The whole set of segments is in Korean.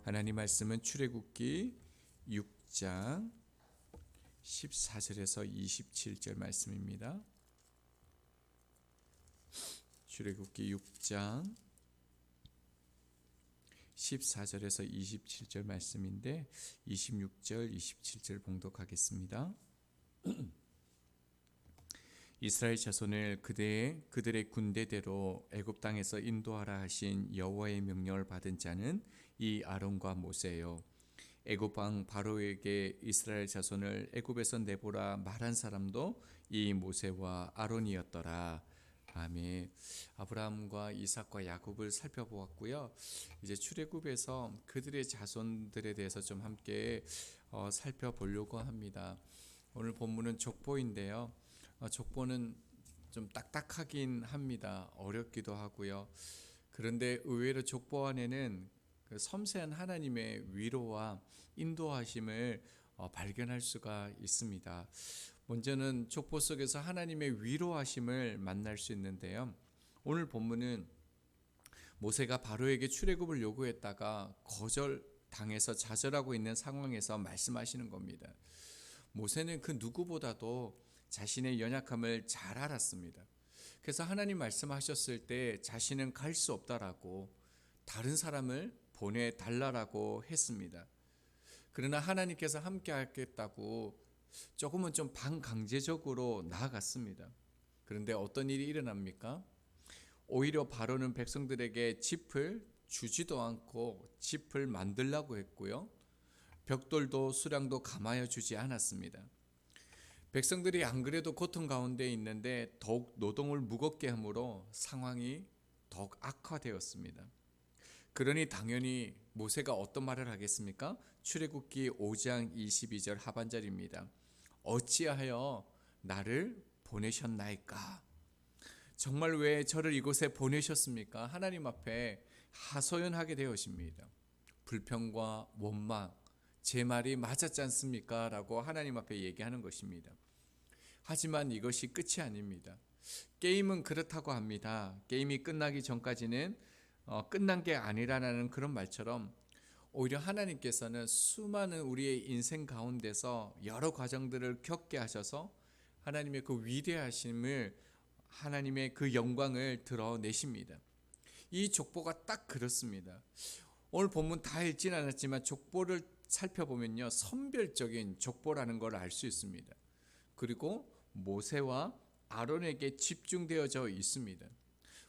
하나님 말씀은 출애굽기 6장 14절에서 27절 말씀입니다. 출애굽기 6장 14절에서 27절 말씀인데 26절, 27절 봉독하겠습니다. 이스라엘 자손을 그들의 군대대로 애굽 땅에서 인도하라 하신 여호와의 명령을 받은 자는 이 아론과 모세요. 애굽 왕 바로에게 이스라엘 자손을 애굽에서 내보라 말한 사람도 이 모세와 아론이었더라. 아멘. 아브라함과 이삭과 야곱을 살펴보았고요. 이제 출애굽에서 그들의 자손들에 대해서 좀 함께 살펴보려고 합니다. 오늘 본문은 족보인데요. 족보는 좀 딱딱하긴 합니다. 어렵기도 하고요. 그런데 의외로 족보 안에는 그 섬세한 하나님의 위로와 인도하심을 발견할 수가 있습니다. 먼저는 족보 속에서 하나님의 위로하심을 만날 수 있는데요. 오늘 본문은 모세가 바로에게 출애굽을 요구했다가 거절당해서 좌절하고 있는 상황에서 말씀하시는 겁니다. 모세는 그 누구보다도 자신의 연약함을 잘 알았습니다. 그래서 하나님 말씀하셨을 때 자신은 갈 수 없다라고 다른 사람을 보내달라고 했습니다. 그러나 하나님께서 함께 하겠다고 조금은 좀 반강제적으로 나아갔습니다. 그런데 어떤 일이 일어납니까? 오히려 바로는 백성들에게 짚을 주지도 않고 짚을 만들라고 했고요. 벽돌도 수량도 감하여 주지 않았습니다. 백성들이 안 그래도 고통 가운데 있는데 더욱 노동을 무겁게 함으로 상황이 더욱 악화되었습니다. 그러니 당연히 모세가 어떤 말을 하겠습니까? 출애굽기 5장 22절 하반절입니다. 어찌하여 나를 보내셨나이까? 정말 왜 저를 이곳에 보내셨습니까? 하나님 앞에 하소연하게 되었습니다. 불평과 원망, 제 말이 맞았지 않습니까? 라고 하나님 앞에 얘기하는 것입니다. 하지만 이것이 끝이 아닙니다. 게임은 그렇다고 합니다. 게임이 끝나기 전까지는 끝난 게 아니라는 그런 말처럼 오히려 하나님께서는 수많은 우리의 인생 가운데서 여러 과정들을 겪게 하셔서 하나님의 그 위대하심을, 하나님의 그 영광을 드러내십니다. 이 족보가 딱 그렇습니다. 오늘 본문 다 읽진 않았지만 족보를 살펴보면요, 선별적인 족보라는 걸 알 수 있습니다. 그리고 모세와 아론에게 집중되어져 있습니다.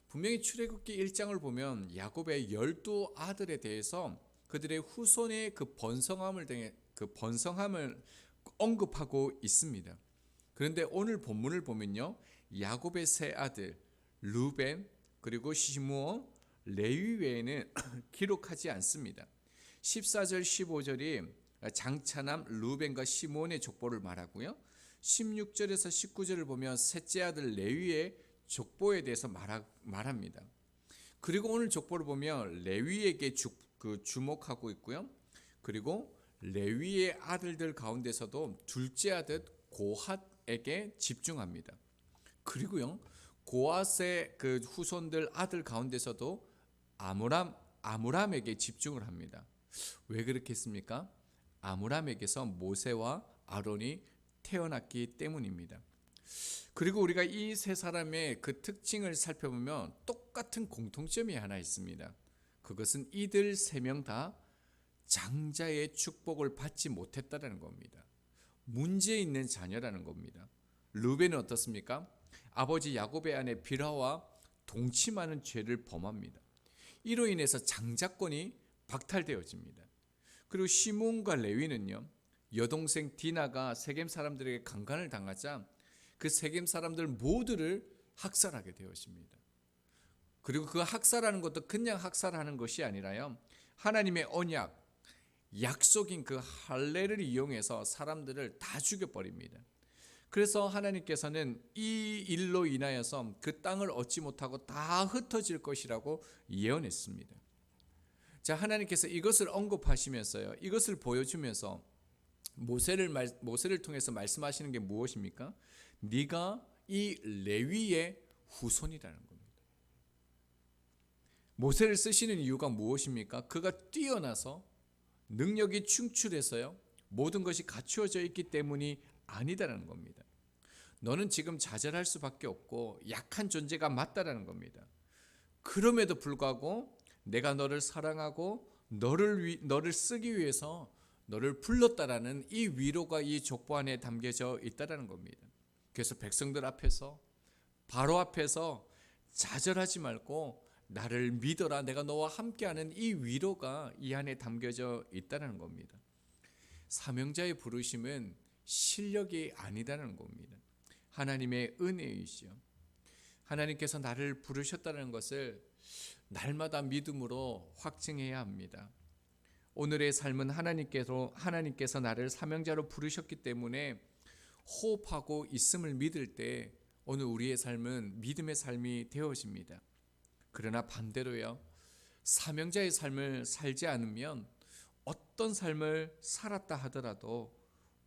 분명히 출애굽기 1장을 보면 야곱의 12아들에 대해서 그들의 후손의 그 번성함을 언급하고 있습니다. 그런데 오늘 본문을 보면요, 야곱의 세 아들 르벤 그리고 시므온, 레위 외에는 기록하지 않습니다. 14절 15절이 장차남 르벤과 시므온의 족보를 말하고요. 16절에서 19절을 보면 셋째 아들 레위의 족보에 대해서 말합니다. 그리고 오늘 족보를 보면 레위에게 주목하고 있고요. 그리고 레위의 아들들 가운데서도 둘째 아들 고핫에게 집중합니다. 그리고요, 고핫의 그 후손들 아들 가운데서도 아므람에게 집중을 합니다. 왜 그렇겠습니까? 아므람에게서 모세와 아론이 태어났기 때문입니다. 그리고 우리가 이 세 사람의 그 특징을 살펴보면 똑같은 공통점이 하나 있습니다. 그것은 이들 세 명 다 장자의 축복을 받지 못했다는 겁니다. 문제 있는 자녀라는 겁니다. 르벤은 어떻습니까? 아버지 야곱의 아내 빌하와 동침하는 죄를 범합니다. 이로 인해서 장자권이 박탈되어집니다. 그리고 시므온과 레위는요, 여동생 디나가 세겜 사람들에게 강간을 당하자 그 세겜 사람들 모두를 학살하게 되었습니다. 그리고 그 학살하는 것도 그냥 학살하는 것이 아니라요, 하나님의 언약, 약속인 그 할례를 이용해서 사람들을 다 죽여버립니다. 그래서 하나님께서는 이 일로 인하여서 그 땅을 얻지 못하고 다 흩어질 것이라고 예언했습니다. 자, 하나님께서 이것을 언급하시면서요, 이것을 보여주면서 모세를 통해서 말씀하시는 게 무엇입니까? 네가 이 레위의 후손이라는 겁니다. 모세를 쓰시는 이유가 무엇입니까? 그가 뛰어나서 능력이 충출해서요, 모든 것이 갖추어져 있기 때문이 아니다라는 겁니다. 너는 지금 좌절할 수밖에 없고 약한 존재가 맞다라는 겁니다. 그럼에도 불구하고 내가 너를 사랑하고 너를 쓰기 위해서 너를 불렀다라는 이 위로가 이 족보 안에 담겨져 있다라는 겁니다. 그래서 백성들 앞에서, 바로 앞에서 좌절하지 말고 나를 믿어라, 내가 너와 함께하는 이 위로가 이 안에 담겨져 있다는 겁니다. 사명자의 부르심은 실력이 아니다는 겁니다. 하나님의 은혜이시요, 하나님께서 나를 부르셨다는 것을 날마다 믿음으로 확증해야 합니다. 오늘의 삶은 하나님께서 나를 사명자로 부르셨기 때문에 호흡하고 있음을 믿을 때 오늘 우리의 삶은 믿음의 삶이 되어집니다. 그러나 반대로요, 사명자의 삶을 살지 않으면 어떤 삶을 살았다 하더라도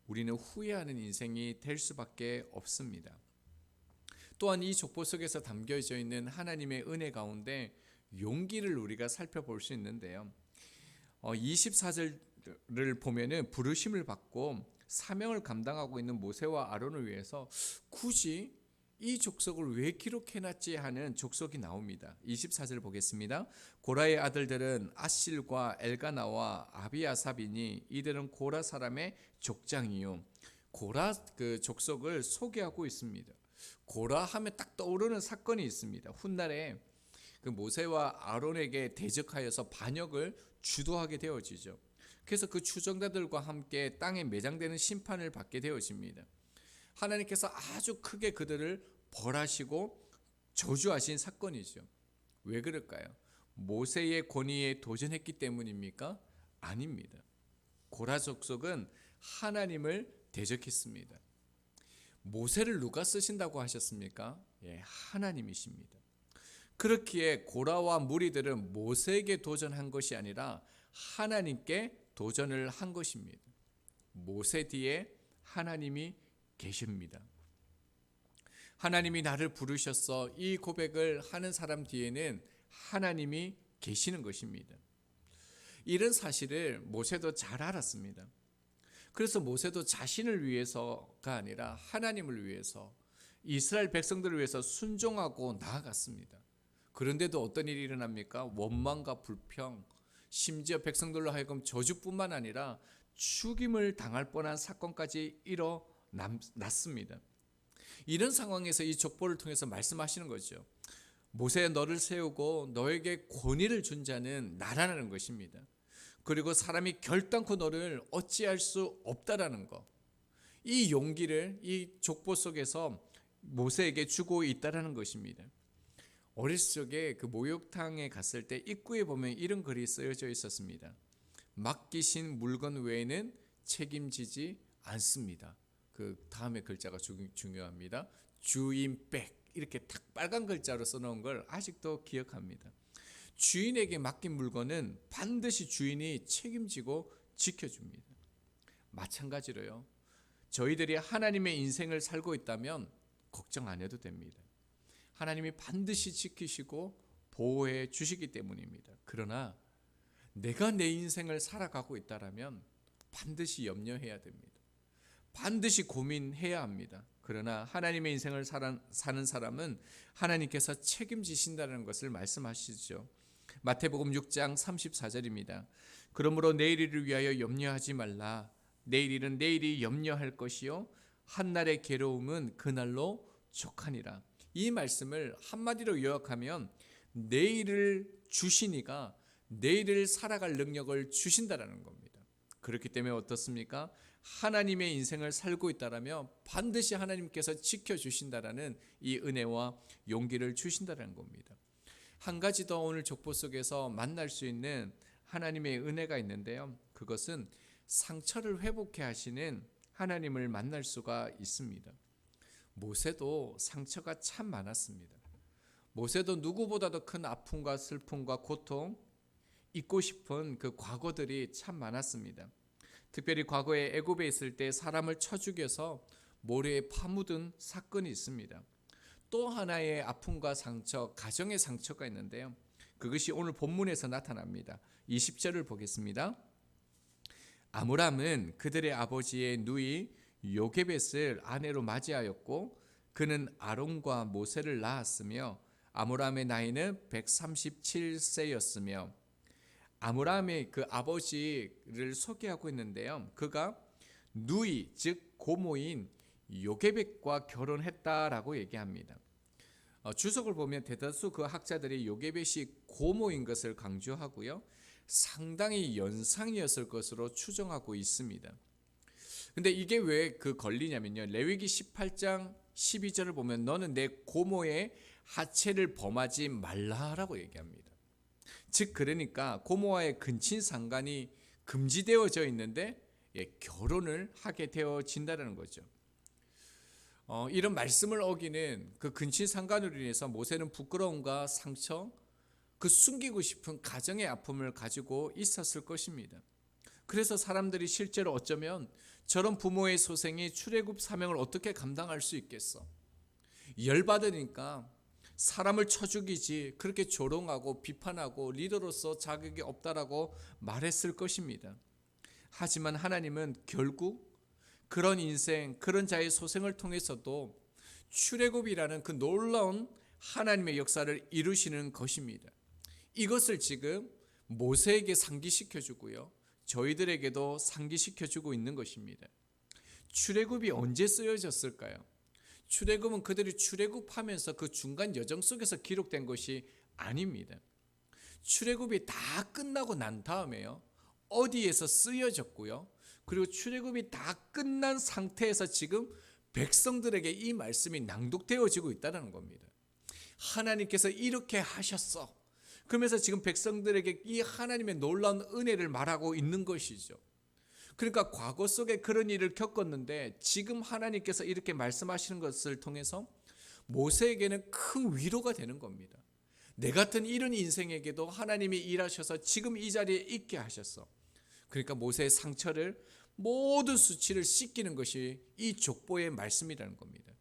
우리는 후회하는 인생이 될 수밖에 없습니다. 또한 이 족보 속에서 담겨져 있는 하나님의 은혜 가운데 용기를 우리가 살펴볼 수 있는데요. 24절을 보면은 부르심을 받고 사명을 감당하고 있는 모세와 아론을 위해서 굳이 이 족속을 왜 기록해놨지 하는 족속이 나옵니다. 24절 보겠습니다. 고라의 아들들은 아실과 엘가나와 아비아삽이니 이들은 고라 사람의 족장이요. 고라 그 족속을 소개하고 있습니다. 고라 하면 딱 떠오르는 사건이 있습니다. 훗날에 그 모세와 아론에게 대적하여서 반역을 주도하게 되어지죠. 그래서 그 추종자들과 함께 땅에 매장되는 심판을 받게 되어집니다. 하나님께서 아주 크게 그들을 벌하시고 저주하신 사건이죠. 왜 그럴까요? 모세의 권위에 도전했기 때문입니까? 아닙니다. 고라 족속은 하나님을 대적했습니다. 모세를 누가 쓰신다고 하셨습니까? 하나님이십니다. 그렇기에 고라와 무리들은 모세에게 도전한 것이 아니라 하나님께 도전을 한 것입니다. 모세 뒤에 하나님이 계십니다. 하나님이 나를 부르셨어, 이 고백을 하는 사람 뒤에는 하나님이 계시는 것입니다. 이런 사실을 모세도 잘 알았습니다. 그래서 모세도 자신을 위해서가 아니라 하나님을 위해서, 이스라엘 백성들을 위해서 순종하고 나아갔습니다. 그런데도 어떤 일이 일어납니까? 원망과 불평, 심지어 백성들로 하여금 저주뿐만 아니라 죽임을 당할 뻔한 사건까지 일어났습니다. 이런 상황에서 이 족보를 통해서 말씀하시는 거죠. 모세, 너를 세우고 너에게 권위를 준 자는 나라는 것입니다. 그리고 사람이 결단코 너를 어찌할 수 없다라는 것, 이 용기를 이 족보 속에서 모세에게 주고 있다라는 것입니다. 어렸을 적에 그 목욕탕에 갔을 때 입구에 보면 이런 글이 쓰여져 있었습니다. 맡기신 물건 외에는 책임지지 않습니다. 그 다음에 글자가 중요합니다. 주인백, 이렇게 탁 빨간 글자로 써놓은 걸 아직도 기억합니다. 주인에게 맡긴 물건은 반드시 주인이 책임지고 지켜줍니다. 마찬가지로요, 저희들이 하나님의 인생을 살고 있다면 걱정 안 해도 됩니다. 하나님이 반드시 지키시고 보호해 주시기 때문입니다. 그러나 내가 내 인생을 살아가고 있다면 반드시 염려해야 됩니다. 반드시 고민해야 합니다. 그러나 하나님의 인생을 사는 사람은 하나님께서 책임지신다는 것을 말씀하시죠. 마태복음 6장 34절입니다. 그러므로 내일을 위하여 염려하지 말라. 내일은 내일이 염려할 것이요 한날의 괴로움은 그날로 족하니라. 이 말씀을 한마디로 요약하면 내일을 주시니가 내일을 살아갈 능력을 주신다라는 겁니다. 그렇기 때문에 어떻습니까? 하나님의 인생을 살고 있다라면 반드시 하나님께서 지켜주신다라는 이 은혜와 용기를 주신다라는 겁니다. 한 가지 더 오늘 족보 속에서 만날 수 있는 하나님의 은혜가 있는데요. 그것은 상처를 회복해 하시는 하나님을 만날 수가 있습니다. 모세도 상처가 참 많았습니다. 모세도 누구보다도 큰 아픔과 슬픔과 고통, 잊고 싶은 그 과거들이 참 많았습니다. 특별히 과거에 애굽에 있을 때 사람을 쳐 죽여서 모래에 파묻은 사건이 있습니다. 또 하나의 아픔과 상처, 가정의 상처가 있는데요. 그것이 오늘 본문에서 나타납니다. 20절을 보겠습니다. 아므람은 그들의 아버지의 누이 요게벳을 아내로 맞이하였고 그는 아론과 모세를 낳았으며 아므람의 나이는 137세였으며 아므람의 그 아버지를 소개하고 있는데요. 그가 누이 즉 고모인 요게벳과 결혼했다라고 얘기합니다. 주석을 보면 대다수 그 학자들이 요게벳이 고모인 것을 강조하고요. 상당히 연상이었을 것으로 추정하고 있습니다. 근데 이게 왜 그 걸리냐면요. 레위기 18장 12절을 보면 너는 내 고모의 하체를 범하지 말라라고 얘기합니다. 즉 그러니까 고모와의 근친 상간이 금지되어져 있는데 결혼을 하게 되어진다는 거죠. 이런 말씀을 어기는 그 근친 상간으로 인해서 모세는 부끄러움과 상처, 그 숨기고 싶은 가정의 아픔을 가지고 있었을 것입니다. 그래서 사람들이 실제로 어쩌면 저런 부모의 소생이 출애굽 사명을 어떻게 감당할 수 있겠어? 열받으니까 사람을 쳐 죽이지 그렇게 조롱하고 비판하고 리더로서 자격이 없다라고 말했을 것입니다. 하지만 하나님은 결국 그런 인생, 그런 자의 소생을 통해서도 출애굽이라는 그 놀라운 하나님의 역사를 이루시는 것입니다. 이것을 지금 모세에게 상기시켜 주고요. 저희들에게도 상기시켜 주고 있는 것입니다. 출애굽이 언제 쓰여졌을까요? 출애굽은 그들이 출애굽하면서 그 중간 여정 속에서 기록된 것이 아닙니다. 출애굽이 다 끝나고 난 다음에요. 어디에서 쓰여졌고요. 그리고 출애굽이 다 끝난 상태에서 지금 백성들에게 이 말씀이 낭독되어지고 있다는 겁니다. 하나님께서 이렇게 하셨어. 그러면서 지금 백성들에게 이 하나님의 놀라운 은혜를 말하고 있는 것이죠. 그러니까 과거 속에 그런 일을 겪었는데 지금 하나님께서 이렇게 말씀하시는 것을 통해서 모세에게는 큰 위로가 되는 겁니다. 내 같은 이런 인생에게도 하나님이 일하셔서 지금 이 자리에 있게 하셨어. 그러니까 모세의 상처를 모든 수치를 씻기는 것이 이 족보의 말씀이라는 겁니다.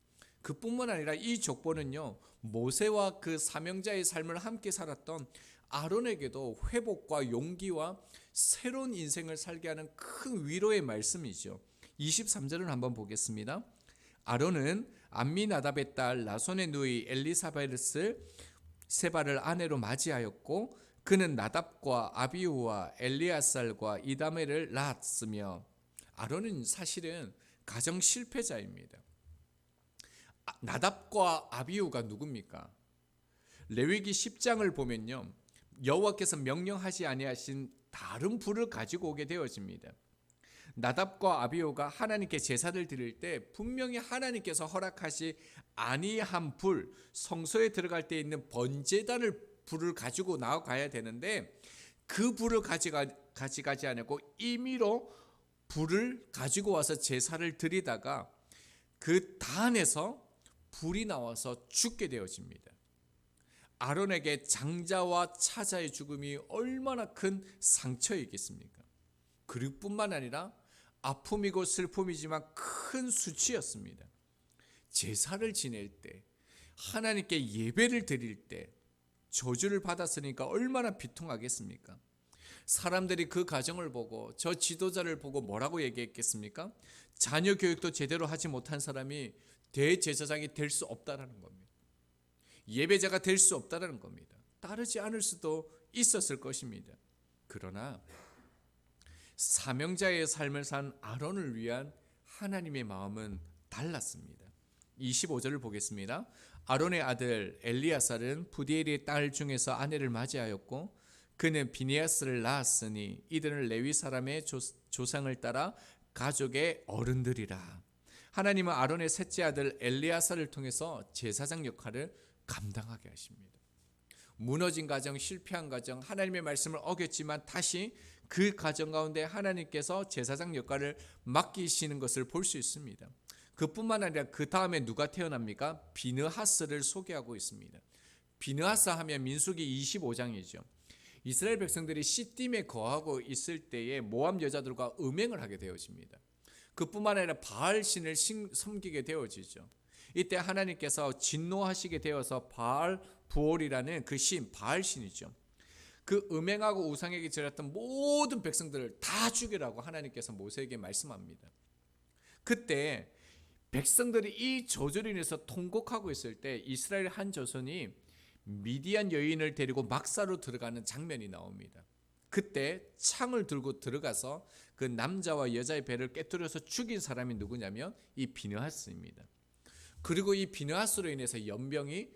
그뿐만 아니라 이 족보는요, 모세와 그 사명자의 삶을 함께 살았던 아론에게도 회복과 용기와 새로운 인생을 살게 하는 큰 위로의 말씀이죠. 23절을 한번 보겠습니다. 아론은 암미나답의 딸 나손의 누이 엘리사벳을 세바를 아내로 맞이하였고 그는 나답과 아비후와 엘리아살과 이다메를 낳았으며 아론은 사실은 가정 실패자입니다. 나답과 아비후가 누굽니까? 레위기 10장을 보면요. 여호와께서 명령하지 아니하신 다른 불을 가지고 오게 되어집니다. 나답과 아비후가 하나님께 제사를 드릴 때 분명히 하나님께서 허락하시 아니한 불, 성소에 들어갈 때 있는 번제단을 불을 가지고 나가야 되는데 그 불을 가져가지 않고 임의로 불을 가지고 와서 제사를 드리다가 그 단에서 불이 나와서 죽게 되어집니다. 아론에게 장자와 차자의 죽음이 얼마나 큰 상처이겠습니까? 그리고 뿐만 아니라 아픔이고 슬픔이지만 큰 수치였습니다. 제사를 지낼 때, 하나님께 예배를 드릴 때 저주를 받았으니까 얼마나 비통하겠습니까? 사람들이 그 가정을 보고 저 지도자를 보고 뭐라고 얘기했겠습니까? 자녀 교육도 제대로 하지 못한 사람이 대제사장이 될 수 없다라는 겁니다. 예배자가 될 수 없다라는 겁니다. 따르지 않을 수도 있었을 것입니다. 그러나 사명자의 삶을 산 아론을 위한 하나님의 마음은 달랐습니다. 25절을 보겠습니다. 아론의 아들 엘리아살은 부디엘의 딸 중에서 아내를 맞이하였고 그는 비니아스를 낳았으니 이들은 레위 사람의 조상을 따라 가족의 어른들이라. 하나님은 아론의 셋째 아들 엘리아살을 통해서 제사장 역할을 감당하게 하십니다. 무너진 가정, 실패한 가정, 하나님의 말씀을 어겼지만 다시 그 가정 가운데 하나님께서 제사장 역할을 맡기시는 것을 볼 수 있습니다. 그뿐만 아니라 그 다음에 누가 태어납니까? 비느하스를 소개하고 있습니다. 비느하스 하면 민수기 25장이죠. 이스라엘 백성들이 시딤에 거하고 있을 때에 모압 여자들과 음행을 하게 되어집니다. 그뿐만 아니라 바알 신을 섬기게 되어지죠. 이때 하나님께서 진노하시게 되어서 바알 부올이라는 그 신, 바알 신이죠. 그 음행하고 우상에게 절했던 모든 백성들을 다 죽이라고 하나님께서 모세에게 말씀합니다. 그때 백성들이 이 저주로 인해서 통곡하고 있을 때 이스라엘 한 조선이 미디안 여인을 데리고 막사로 들어가는 장면이 나옵니다. 그때 창을 들고 들어가서 그 남자와 여자의 배를 깨뜨려서 죽인 사람이 누구냐면 이 비느하스입니다. 그리고 이 비느하스로 인해서 연병이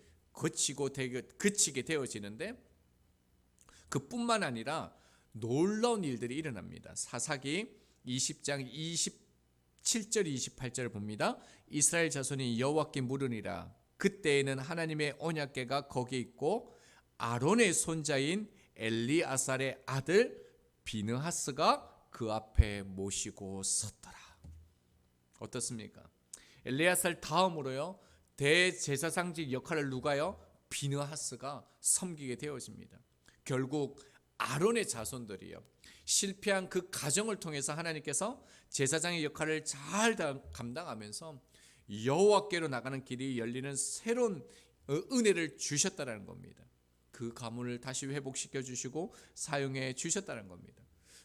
그치게 되어지는데 그뿐만 아니라 놀라운 일들이 일어납니다. 사사기 20장 27절 28절 봅니다. 이스라엘 자손이 여호와께 물으니라. 그때에는 하나님의 언약궤가 거기 있고 아론의 손자인 엘리아살의 아들 비느하스가 그 앞에 모시고 섰더라. 어떻습니까? 엘리아살 다음으로요 대제사장직 역할을 누가요? 비느하스가 섬기게 되어집니다. 결국 아론의 자손들이요 실패한 그 가정을 통해서 하나님께서 제사장의 역할을 잘 감당하면서 여호와께로 나가는 길이 열리는 새로운 은혜를 주셨다는 겁니다. 그 가문을 다시 회복시켜 주시고 사용해 주셨다는 겁니다.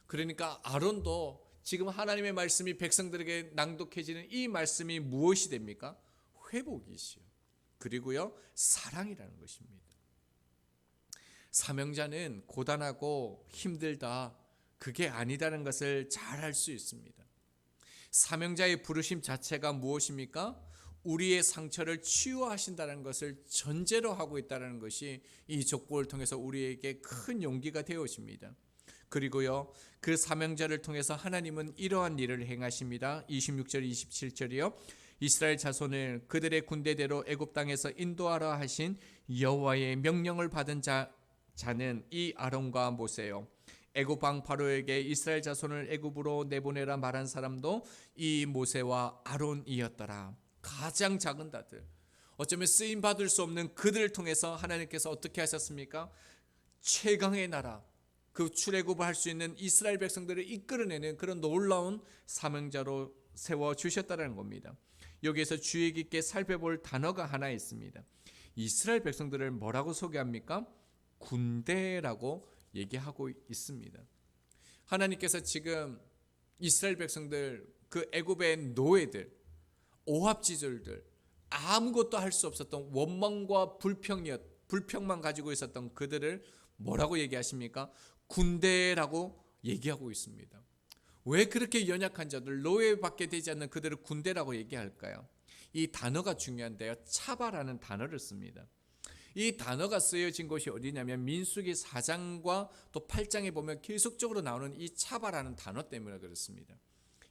그러니까 아론도 지금 하나님의 말씀이 백성들에게 낭독해지는 이 말씀이 무엇이 됩니까? 회복이시요. 그리고요 사랑이라는 것입니다. 사명자는 고단하고 힘들다, 그게 아니다는 것을 잘 알 수 있습니다. 사명자의 부르심 자체가 무엇입니까? 우리의 상처를 치유하신다는 것을 전제로 하고 있다는 것이 이 족보를 통해서 우리에게 큰 용기가 되어집니다. 그리고요 그 사명자를 통해서 하나님은 이러한 일을 행하십니다. 26절 27절이요 이스라엘 자손을 그들의 군대대로 애굽 땅에서 인도하라 하신 여호와의 명령을 받은 자는 이 아론과 모세요. 애굽 왕 바로에게 이스라엘 자손을 애굽으로 내보내라 말한 사람도 이 모세와 아론이었더라. 가장 작은 자들, 어쩌면 쓰임 받을 수 없는 그들을 통해서 하나님께서 어떻게 하셨습니까? 최강의 나라, 그 출애굽을 할 수 있는 이스라엘 백성들을 이끌어내는 그런 놀라운 사명자로 세워 주셨다는 겁니다. 여기에서 주의 깊게 살펴볼 단어가 하나 있습니다. 이스라엘 백성들을 뭐라고 소개합니까? 군대라고 얘기하고 있습니다. 하나님께서 지금 이스라엘 백성들, 그 애굽의 노예들, 오합지졸들, 아무것도 할 수 없었던 원망과 불평만 가지고 있었던 그들을 뭐라고 얘기하십니까? 군대라고 얘기하고 있습니다. 왜 그렇게 연약한 자들, 노예밖에 되지 않는 그들을 군대라고 얘기할까요? 이 단어가 중요한데요, 차바라는 단어를 씁니다. 이 단어가 쓰여진 곳이 어디냐면 민수기 4장과 또 8장에 보면 계속적으로 나오는 이 차바라는 단어 때문에 그렇습니다.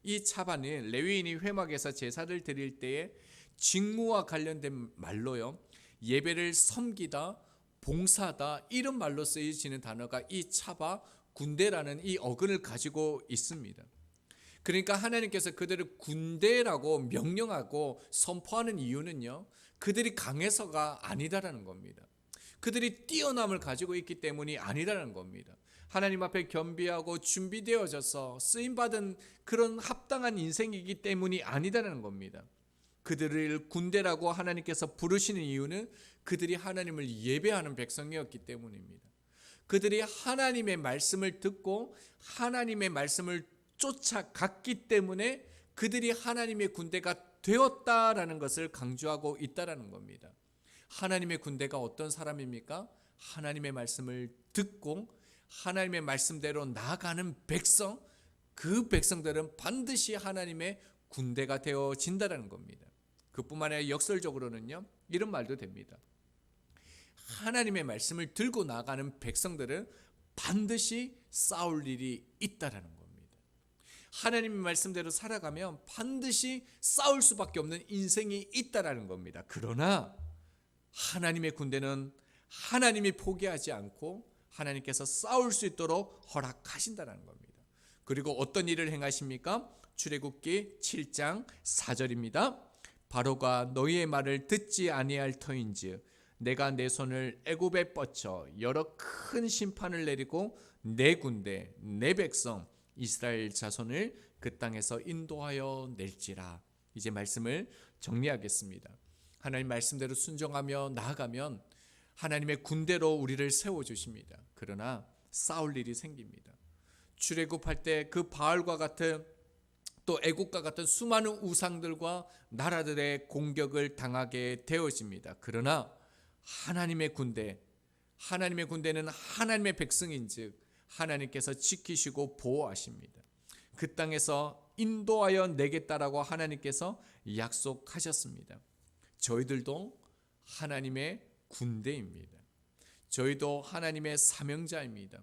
이 차바는 레위인이 회막에서 제사를 드릴 때에 직무와 관련된 말로요, 예배를 섬기다, 봉사하다, 이런 말로 쓰여지는 단어가 이 차바, 군대라는 이 어근을 가지고 있습니다. 그러니까 하나님께서 그들을 군대라고 명령하고 선포하는 이유는요, 그들이 강해서가 아니다라는 겁니다. 그들이 뛰어남을 가지고 있기 때문이 아니다라는 겁니다. 하나님 앞에 겸비하고 준비되어져서 쓰임받은 그런 합당한 인생이기 때문이 아니다라는 겁니다. 그들을 군대라고 하나님께서 부르시는 이유는 그들이 하나님을 예배하는 백성이었기 때문입니다. 그들이 하나님의 말씀을 듣고 하나님의 말씀을 쫓아갔기 때문에 그들이 하나님의 군대가 되었다라는 것을 강조하고 있다라는 겁니다. 하나님의 군대가 어떤 사람입니까? 하나님의 말씀을 듣고 하나님의 말씀대로 나아가는 백성, 그 백성들은 반드시 하나님의 군대가 되어진다는 겁니다. 그뿐만 아니라 역설적으로는요, 이런 말도 됩니다. 하나님의 말씀을 들고 나가는 백성들은 반드시 싸울 일이 있다라는 겁니다. 하나님의 말씀대로 살아가면 반드시 싸울 수밖에 없는 인생이 있다라는 겁니다. 그러나 하나님의 군대는 하나님이 포기하지 않고 하나님께서 싸울 수 있도록 허락하신다는 겁니다. 그리고 어떤 일을 행하십니까? 출애굽기 7장 4절입니다. 바로가 너희의 말을 듣지 아니할 터인즉 내가 내 손을 애굽에 뻗쳐 여러 큰 심판을 내리고 내 군대 내 백성 이스라엘 자손을 그 땅에서 인도하여 낼지라. 이제 말씀을 정리하겠습니다. 하나님 말씀대로 순종하며 나아가면 하나님의 군대로 우리를 세워주십니다. 그러나 싸울 일이 생깁니다. 출애굽할 때 그 바알과 같은 또 애국과 같은 수많은 우상들과 나라들의 공격을 당하게 되어집니다. 그러나 하나님의 군대는 하나님의 백성인즉 하나님께서 지키시고 보호하십니다. 그 땅에서 인도하여 내겠다라고 하나님께서 약속하셨습니다. 저희들도 하나님의 군대입니다. 저희도 하나님의 사명자입니다.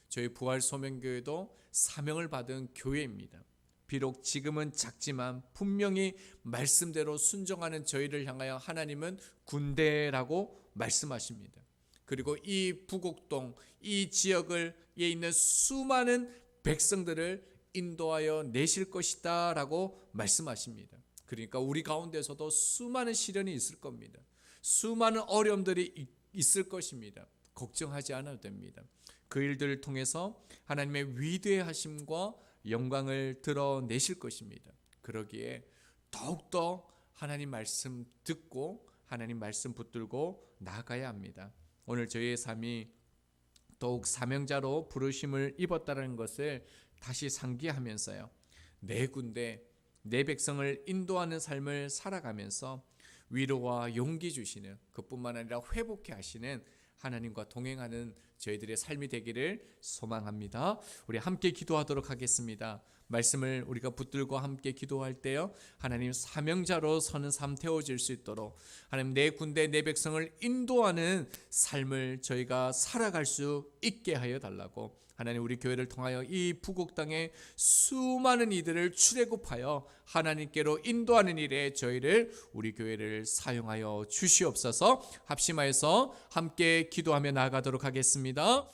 저희 부활소명교회도 사명을 받은 교회입니다. 비록 지금은 작지만 분명히 말씀대로 순종하는 저희를 향하여 하나님은 군대라고 말씀하십니다. 그리고 이 부곡동 이 지역에 있는 수많은 백성들을 인도하여 내실 것이다 라고 말씀하십니다. 그러니까 우리 가운데서도 수많은 시련이 있을 겁니다. 수많은 어려움들이 있을 것입니다. 걱정하지 않아도 됩니다. 그 일들을 통해서 하나님의 위대하심과 영광을 드러내실 것입니다. 그러기에 더욱더 하나님 말씀 듣고 하나님 말씀 붙들고 나아가야 합니다. 오늘 저희의 삶이 더욱 사명자로 부르심을 입었다는 것을 다시 상기하면서요. 내 군대, 내 백성을 인도하는 삶을 살아가면서 위로와 용기 주시는 그뿐만 아니라 회복해 하시는 하나님과 동행하는 저희들의 삶이 되기를 소망합니다. 우리 함께 기도하도록 하겠습니다. 말씀을 우리가 붙들고 함께 기도할 때요, 하나님 사명자로 서는 삶 되어질 수 있도록 하나님 내 군대 내 백성을 인도하는 삶을 저희가 살아갈 수 있게 하여 달라고 하나님 우리 교회를 통하여 이 부곡 땅에 수많은 이들을 출애굽하여 하나님께로 인도하는 일에 저희를 우리 교회를 사용하여 주시옵소서. 합심하여서 함께 기도하며 나아가도록 하겠습니다.